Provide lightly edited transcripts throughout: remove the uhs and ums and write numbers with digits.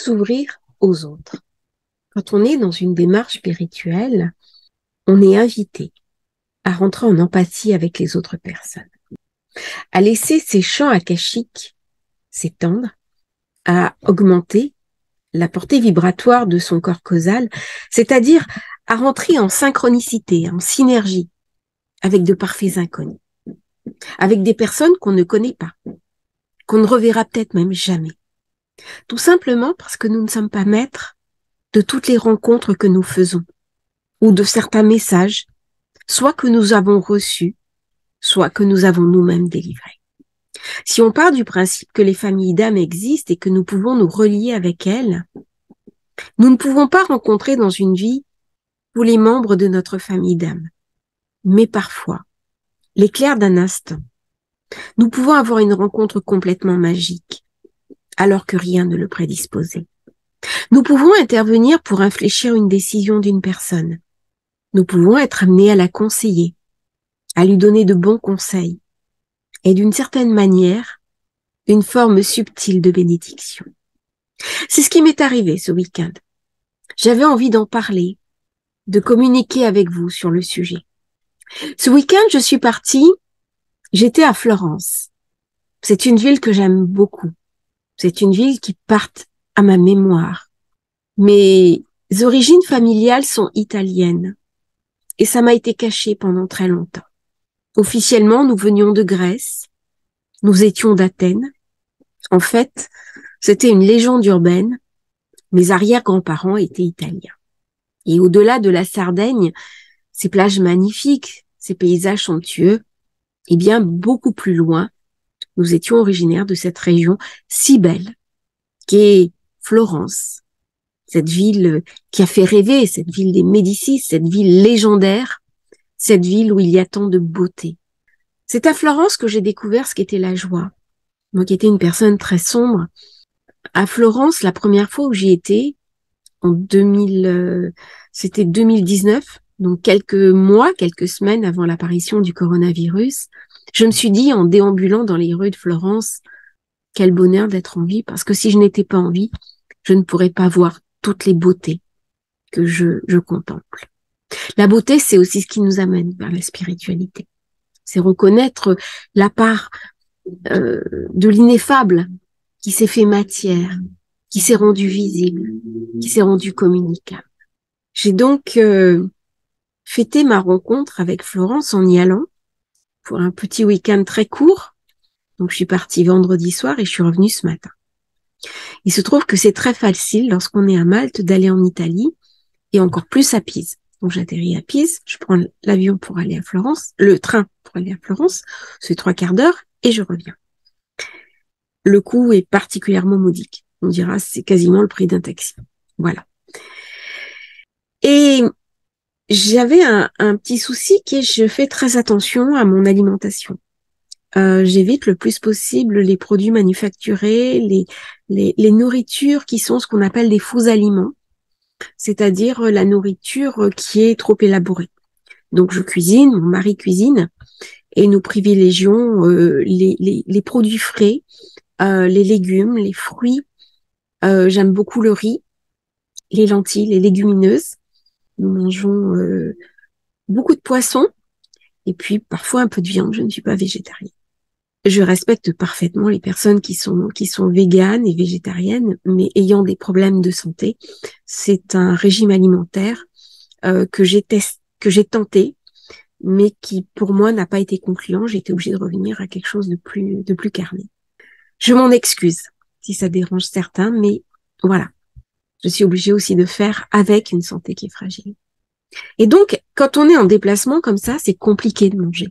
s'ouvrir aux autres. Quand on est dans une démarche spirituelle, on est invité à rentrer en empathie avec les autres personnes, à laisser ces champs akashiques s'étendre, à augmenter la portée vibratoire de son corps causal, c'est-à-dire à rentrer en synchronicité, en synergie avec de parfaits inconnus, avec des personnes qu'on ne connaît pas, qu'on ne reverra peut-être même jamais. Tout simplement parce que nous ne sommes pas maîtres de toutes les rencontres que nous faisons, ou de certains messages, soit que nous avons reçus, soit que nous avons nous-mêmes délivrés. Si on part du principe que les familles d'âmes existent et que nous pouvons nous relier avec elles, nous ne pouvons pas rencontrer dans une vie tous les membres de notre famille d'âmes. Mais parfois, l'éclair d'un instant, nous pouvons avoir une rencontre complètement magique, alors que rien ne le prédisposait. Nous pouvons intervenir pour infléchir une décision d'une personne. Nous pouvons être amenés à la conseiller, à lui donner de bons conseils, et d'une certaine manière, une forme subtile de bénédiction. C'est ce qui m'est arrivé ce week-end. J'avais envie d'en parler, de communiquer avec vous sur le sujet. Ce week-end, je suis partie, j'étais à Florence. C'est une ville que j'aime beaucoup. C'est une ville qui porte à ma mémoire. Mes origines familiales sont italiennes et ça m'a été caché pendant très longtemps. Officiellement, nous venions de Grèce, nous étions d'Athènes. En fait, c'était une légende urbaine. Mes arrière-grands-parents étaient italiens. Et au-delà de la Sardaigne, ces plages magnifiques, ces paysages somptueux, et bien beaucoup plus loin, nous étions originaires de cette région si belle qu'est Florence. Cette ville qui a fait rêver, cette ville des Médicis, cette ville légendaire, cette ville où il y a tant de beauté. C'est à Florence que j'ai découvert ce qu'était la joie. Moi qui étais une personne très sombre, à Florence, la première fois où j'y étais, en 2000, c'était 2019, donc quelques mois, quelques semaines avant l'apparition du coronavirus, je me suis dit en déambulant dans les rues de Florence, quel bonheur d'être en vie, parce que si je n'étais pas en vie, je ne pourrais pas voir toutes les beautés que je contemple. La beauté, c'est aussi ce qui nous amène vers la spiritualité. C'est reconnaître la part de l'ineffable qui s'est fait matière, qui s'est rendu visible, qui s'est rendu communicable. J'ai donc fêté ma rencontre avec Florence en y allant pour un petit week-end très court. Donc je suis partie vendredi soir et je suis revenue ce matin. Il se trouve que c'est très facile lorsqu'on est à Malte d'aller en Italie et encore plus à Pise. Donc j'atterris à Pise, je prends l'avion pour aller à Florence, le train pour aller à Florence, c'est 3/4 d'heure et je reviens. Le coût est particulièrement modique. On dira c'est quasiment le prix d'un taxi. Voilà. Et j'avais un petit souci qui est je fais très attention à mon alimentation. J'évite le plus possible les produits manufacturés, les nourritures qui sont ce qu'on appelle des faux aliments, c'est-à-dire la nourriture qui est trop élaborée. Donc je cuisine, mon mari cuisine, et nous privilégions les produits frais, les légumes, les fruits. J'aime beaucoup le riz, les lentilles, les légumineuses. Nous mangeons beaucoup de poissons et puis parfois un peu de viande. Je ne suis pas végétarienne. Je respecte parfaitement les personnes qui sont véganes et végétariennes, mais ayant des problèmes de santé. C'est un régime alimentaire que j'ai tenté, mais qui pour moi n'a pas été concluant. J'ai été obligée de revenir à quelque chose de plus carné. Je m'en excuse si ça dérange certains, mais voilà. Je suis obligée aussi de faire avec une santé qui est fragile. Et donc, quand on est en déplacement comme ça, c'est compliqué de manger.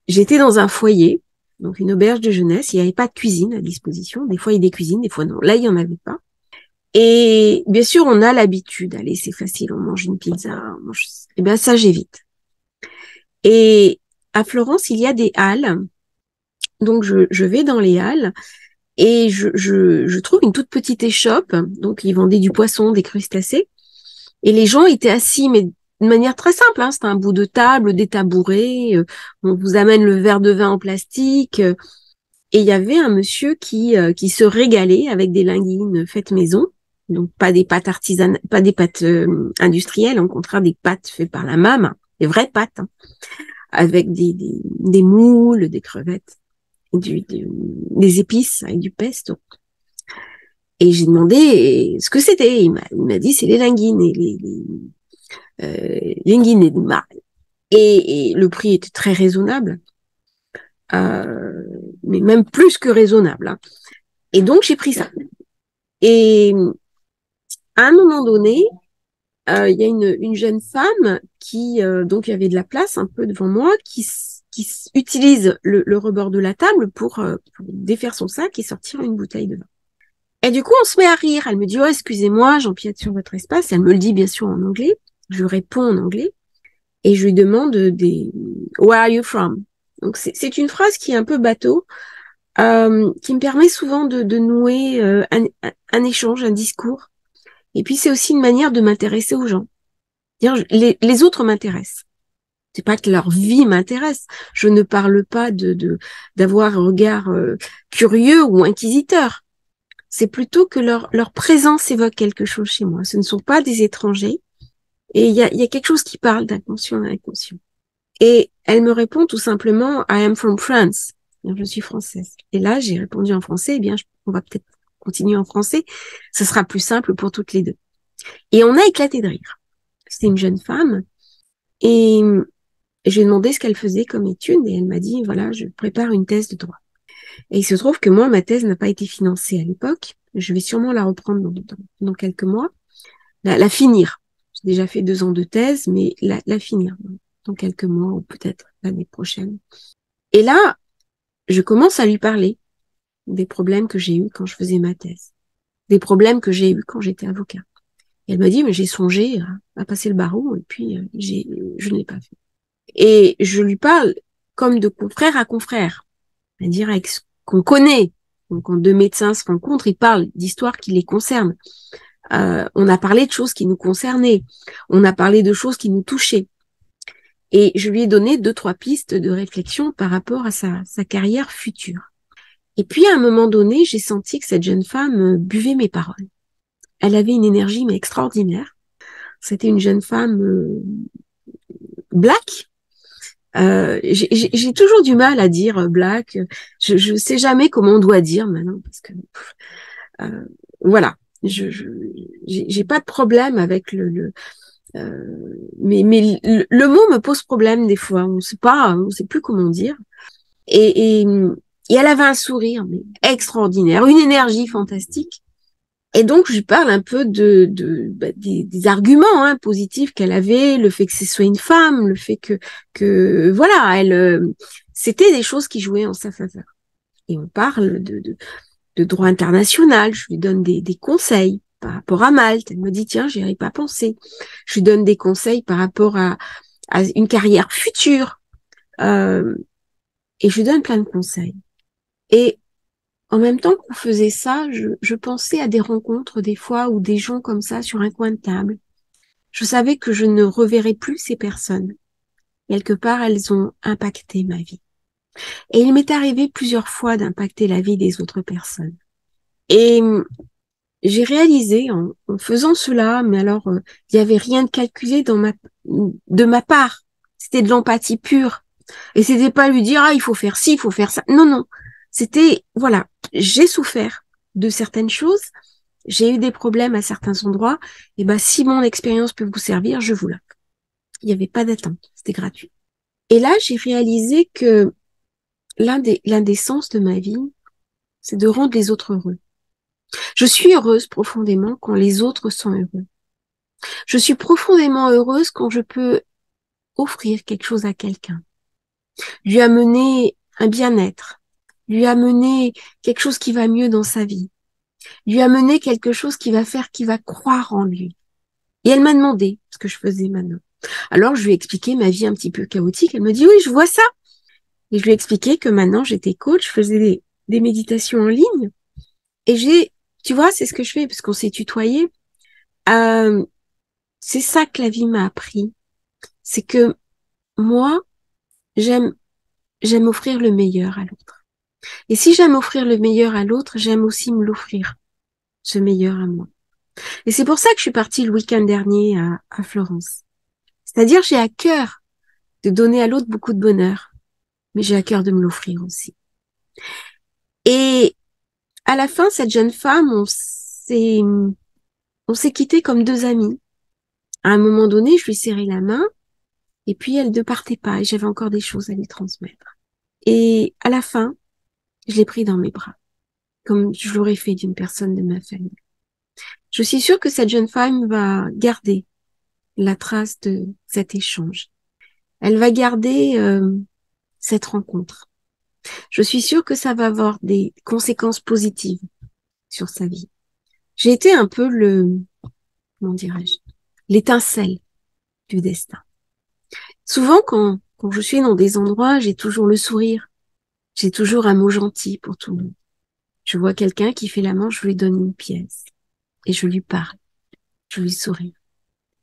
J'étais dans un foyer, donc une auberge de jeunesse, il n'y avait pas de cuisine à disposition. Des fois, il y a des cuisines, des fois non. Là, il n'y en avait pas. Et bien sûr, on a l'habitude, allez, c'est facile, on mange une pizza, on mange... Eh bien, ça, j'évite. Et à Florence, il y a des halles. Donc, je vais dans les halles et je trouve une toute petite échoppe. Donc, ils vendaient du poisson, des crustacés. Et les gens étaient assis, mais de manière très simple, hein, c'était un bout de table, des tabourets, on vous amène le verre de vin en plastique, Et il y avait un monsieur qui se régalait avec des linguines faites maison. Donc pas des pâtes artisanales, pas des pâtes industrielles, au contraire des pâtes faites par la main, des vraies pâtes, hein, avec des moules, des crevettes, des épices avec du pesto. Et j'ai demandé ce que c'était. Il m'a dit c'est les linguines et linguines et le prix était très raisonnable, mais même plus que raisonnable, hein. Et donc j'ai pris ça. Et à un moment donné, il y a une jeune femme qui, donc il y avait de la place un peu devant moi, qui utilise le rebord de la table pour défaire son sac et sortir une bouteille de vin. Et du coup, on se met à rire. Elle me dit, oh, excusez-moi, j'empiète sur votre espace. Elle me le dit bien sûr en anglais. Je réponds en anglais et je lui demande Where are you from? Donc c'est une phrase qui est un peu bateau, qui me permet souvent de nouer un échange, un discours. Et puis c'est aussi une manière de m'intéresser aux gens. Les autres m'intéressent. C'est pas que leur vie m'intéresse. Je ne parle pas d'avoir un regard curieux ou inquisiteur. C'est plutôt que leur présence évoque quelque chose chez moi. Ce ne sont pas des étrangers. Et il y a quelque chose qui parle d'inconscient à inconscient. Et elle me répond tout simplement, I am from France. Je suis française. Et là, j'ai répondu en français, eh bien, on va peut-être continuer en français. Ce sera plus simple pour toutes les deux. Et on a éclaté de rire. C'était une jeune femme. Et j'ai demandé ce qu'elle faisait comme étude. Et elle m'a dit, voilà, je prépare une thèse de droit. Et il se trouve que moi, ma thèse n'a pas été financée à l'époque. Je vais sûrement la reprendre dans quelques mois. La finir. J'ai déjà fait 2 ans de thèse, mais la finir dans quelques mois ou peut-être l'année prochaine. Et là, je commence à lui parler des problèmes que j'ai eus quand je faisais ma thèse, des problèmes que j'ai eus quand j'étais avocat. Et elle m'a dit, mais j'ai songé à passer le barreau et puis je ne l'ai pas fait. Et je lui parle comme de confrère à confrère, c'est-à-dire avec ce qu'on connaît. Donc, quand 2 médecins se rencontrent, ils parlent d'histoires qui les concernent. On a parlé de choses qui nous concernaient. On a parlé de choses qui nous touchaient. Et je lui ai donné 2-3 pistes de réflexion par rapport à sa carrière future. Et puis, à un moment donné, j'ai senti que cette jeune femme buvait mes paroles. Elle avait une énergie mais extraordinaire. C'était une jeune femme black. J'ai toujours du mal à dire black. Je sais jamais comment on doit dire maintenant parce que voilà. J'ai pas de problème avec mais le mot me pose problème des fois. On sait plus comment dire. Et elle avait un sourire mais extraordinaire, une énergie fantastique. Et donc, je lui parle un peu des arguments positifs qu'elle avait, le fait que ce soit une femme, le fait que voilà, c'était des choses qui jouaient en sa faveur. Et on parle de droit international. Je lui donne des conseils par rapport à Malte. Elle me dit, tiens, j'y avais pas pensé. Je lui donne des conseils par rapport à une carrière future. Et je lui donne plein de conseils. Et en même temps qu'on faisait ça, je pensais à des rencontres des fois ou des gens comme ça sur un coin de table. Je savais que je ne reverrais plus ces personnes. Quelque part, elles ont impacté ma vie. Et il m'est arrivé plusieurs fois d'impacter la vie des autres personnes. Et j'ai réalisé en faisant cela, mais alors il n'y avait rien de calculé de ma part. C'était de l'empathie pure. Et c'était pas lui dire il faut faire ci, il faut faire ça. Non, non. C'était voilà, j'ai souffert de certaines choses, j'ai eu des problèmes à certains endroits. Et ben si mon expérience peut vous servir, je vous l'offre. Il n'y avait pas d'attente, c'était gratuit. Et là, j'ai réalisé que l'un des sens de ma vie, c'est de rendre les autres heureux. Je suis heureuse profondément quand les autres sont heureux. Je suis profondément heureuse quand je peux offrir quelque chose à quelqu'un, lui amener un bien-être, lui amener quelque chose qui va mieux dans sa vie, lui amener quelque chose qui va faire qu'il va croire en lui. Et elle m'a demandé ce que je faisais maintenant. Alors, je lui ai expliqué ma vie un petit peu chaotique. Elle me dit, oui, je vois ça. Et je lui ai expliqué que maintenant, j'étais coach, je faisais des méditations en ligne. Et tu vois, c'est ce que je fais, parce qu'on s'est tutoyé. C'est ça que la vie m'a appris. C'est que moi, j'aime offrir le meilleur à l'autre. Et si j'aime offrir le meilleur à l'autre, j'aime aussi me l'offrir, ce meilleur à moi. Et c'est pour ça que je suis partie le week-end dernier à Florence. C'est-à-dire, j'ai à cœur de donner à l'autre beaucoup de bonheur, mais j'ai à cœur de me l'offrir aussi. Et à la fin, cette jeune femme, on s'est quittés comme deux amies. À un moment donné, je lui serrais la main, et puis elle ne partait pas, et j'avais encore des choses à lui transmettre. Et à la fin, je l'ai pris dans mes bras, comme je l'aurais fait d'une personne de ma famille. Je suis sûre que cette jeune femme va garder la trace de cet échange. Elle va garder cette rencontre. Je suis sûre que ça va avoir des conséquences positives sur sa vie. J'ai été un peu comment dirais-je, l'étincelle du destin. Souvent, quand je suis dans des endroits, j'ai toujours le sourire. J'ai toujours un mot gentil pour tout le monde. Je vois quelqu'un qui fait la manche, je lui donne une pièce et je lui parle. Je lui souris.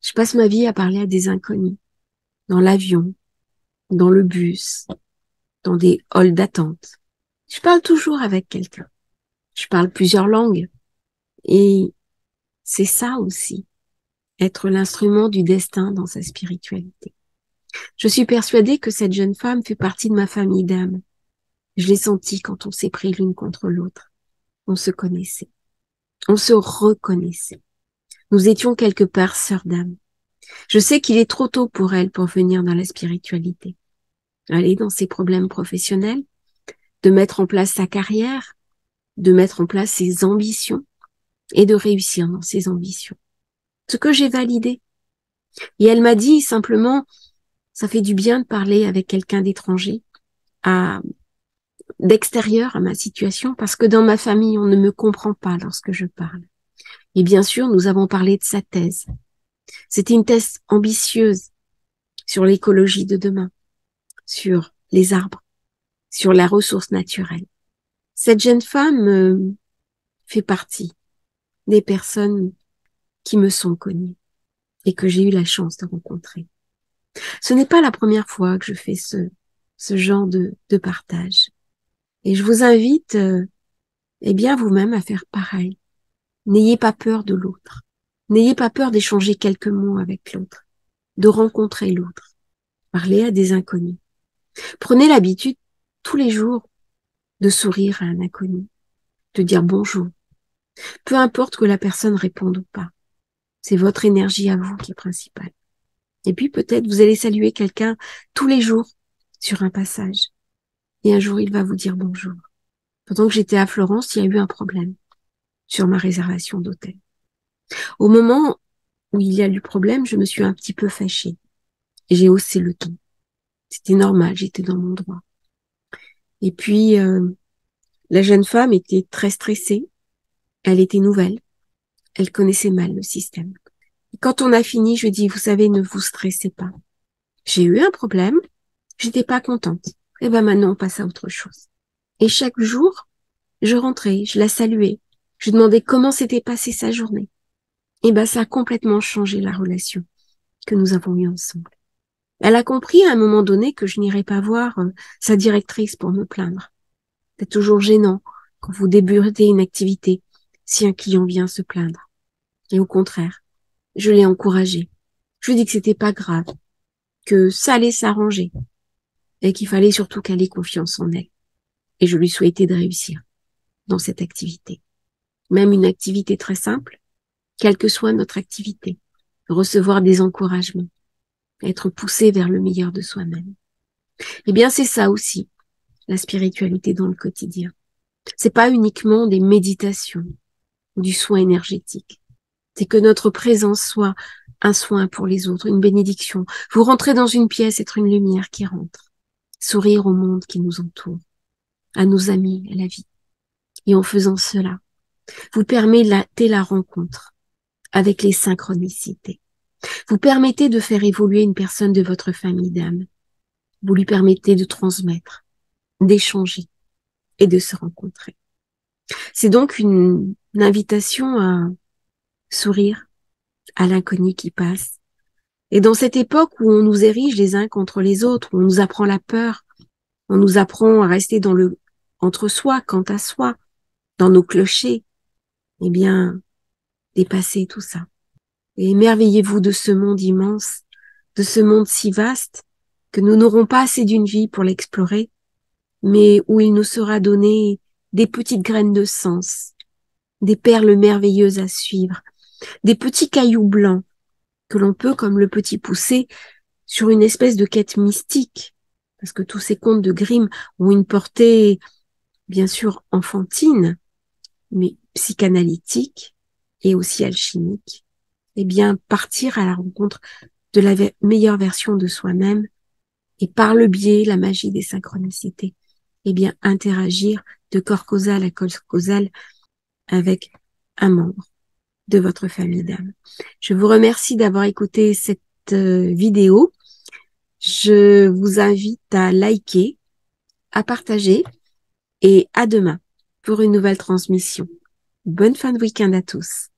Je passe ma vie à parler à des inconnus, dans l'avion, dans le bus, dans des halls d'attente. Je parle toujours avec quelqu'un. Je parle plusieurs langues et c'est ça aussi, être l'instrument du destin dans sa spiritualité. Je suis persuadée que cette jeune femme fait partie de ma famille d'âmes. Je l'ai senti quand on s'est pris l'une contre l'autre. On se connaissait. On se reconnaissait. Nous étions quelque part sœurs d'âme. Je sais qu'il est trop tôt pour elle pour venir dans la spiritualité. Aller dans ses problèmes professionnels, de mettre en place sa carrière, de mettre en place ses ambitions et de réussir dans ses ambitions. Ce que j'ai validé. Et elle m'a dit simplement, ça fait du bien de parler avec quelqu'un d'étranger, d'extérieur à ma situation, parce que dans ma famille, on ne me comprend pas lorsque je parle. Et bien sûr, nous avons parlé de sa thèse. C'était une thèse ambitieuse sur l'écologie de demain, sur les arbres, sur la ressource naturelle. Cette jeune femme fait partie des personnes qui me sont connues et que j'ai eu la chance de rencontrer. Ce n'est pas la première fois que je fais ce genre de partage. Et je vous invite, eh bien, vous-même à faire pareil. N'ayez pas peur de l'autre. N'ayez pas peur d'échanger quelques mots avec l'autre, de rencontrer l'autre. Parlez à des inconnus. Prenez l'habitude tous les jours de sourire à un inconnu, de dire bonjour. Peu importe que la personne réponde ou pas. C'est votre énergie à vous qui est principale. Et puis peut-être vous allez saluer quelqu'un tous les jours sur un passage. Et un jour, il va vous dire bonjour. Pendant que j'étais à Florence, il y a eu un problème sur ma réservation d'hôtel. Au moment où il y a eu problème, je me suis un petit peu fâchée. Et j'ai haussé le ton. C'était normal, j'étais dans mon droit. Et puis, la jeune femme était très stressée. Elle était nouvelle. Elle connaissait mal le système. Et quand on a fini, je dis, vous savez, ne vous stressez pas. J'ai eu un problème. J'étais pas contente. Et ben maintenant, on passe à autre chose. Et chaque jour, je rentrais, je la saluais. Je demandais comment s'était passée sa journée. Et ben ça a complètement changé la relation que nous avons eue ensemble. Elle a compris à un moment donné que je n'irais pas voir sa directrice pour me plaindre. C'est toujours gênant quand vous débutez une activité si un client vient se plaindre. Et au contraire, je l'ai encouragée. Je lui ai dit que c'était pas grave, que ça allait s'arranger et qu'il fallait surtout qu'elle ait confiance en elle. Et je lui souhaitais de réussir dans cette activité. Même une activité très simple, quelle que soit notre activité, recevoir des encouragements, être poussé vers le meilleur de soi-même. Eh bien, c'est ça aussi, la spiritualité dans le quotidien. C'est pas uniquement des méditations, du soin énergétique. C'est que notre présence soit un soin pour les autres, une bénédiction. Vous rentrez dans une pièce, être une lumière qui rentre. Sourire au monde qui nous entoure, à nos amis, à la vie. Et en faisant cela, vous permettez la rencontre avec les synchronicités. Vous permettez de faire évoluer une personne de votre famille d'âme. Vous lui permettez de transmettre, d'échanger et de se rencontrer. C'est donc une invitation à sourire à l'inconnu qui passe. Et dans cette époque où on nous érige les uns contre les autres, où on nous apprend la peur, on nous apprend à rester dans le entre soi, quant à soi, dans nos clochers, eh bien, dépassez tout ça. Et émerveillez-vous de ce monde immense, de ce monde si vaste, que nous n'aurons pas assez d'une vie pour l'explorer, mais où il nous sera donné des petites graines de sens, des perles merveilleuses à suivre, des petits cailloux blancs que l'on peut, comme le petit poussé, sur une espèce de quête mystique. Parce que tous ces contes de Grimm ont une portée, bien sûr, enfantine, mais psychanalytique et aussi alchimique. Eh bien, partir à la rencontre de la meilleure version de soi-même et par le biais, la magie des synchronicités, eh bien, interagir de corps causal à corps causal avec un membre de votre famille d'âme. Je vous remercie d'avoir écouté cette vidéo. Je vous invite à liker, à partager et à demain pour une nouvelle transmission. Bonne fin de week-end à tous.